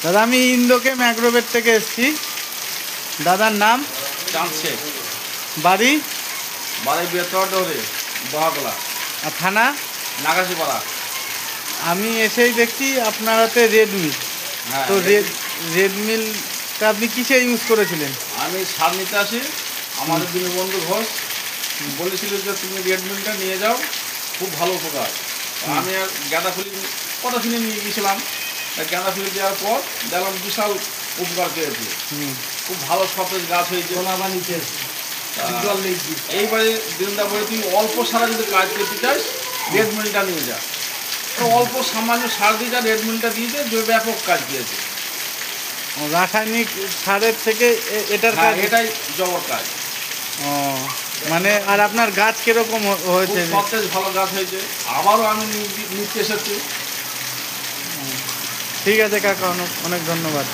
দাদা আমি ইন্দোকে ম্যাগ্রোভেট থেকে এসেছি। দাদার নাম? চাঁদ শেখ। বাড়ি? বাড়ি বৃহত্তর ডোরে দহাগোলা। আর থানা? নাগাশিপাড়া। আমি এসেই দেখছি আপনার হাতে রেড মিল। হ্যাঁ, তো রেড মিলটা আপনি কিসে ইউজ করেছিলেন? আমি সার নিতে আসি, আমাদের দীনবন্ধু ঘোষ বলেছিল যে তুমি রেড মিলটা নিয়ে যাও, খুব ভালো উপকার। আমি আর গাঁদা ফুলি কথা শুনে নিয়ে গিয়েছিলাম। গাঁদা ফুলি দেওয়ার পর দেখলাম বিশাল উপকার পেয়েছি, খুব ভালো সতেজ গাছ হয়েছে। এইবারে দিনদা বলে তুই অল্প সারা যদি কাজ করতে চাস রেড মিলটা নিয়ে যা। তো অল্প সামান্য সার দিয়ে যা রেড মিলটা দিয়েছে, যে ব্যাপক কাজ দিয়েছে। রাসায়নিক সারের থেকে এটার কাজ? এটাই জবর কাজ। ও মানে আর আপনার গাছ কিরকম হয়েছে? সতেজ ভালো গাছ হয়েছে। আবারও আমি নিতে এসেছি। ঠিক আছে কাকা, অনেক অনেক ধন্যবাদ।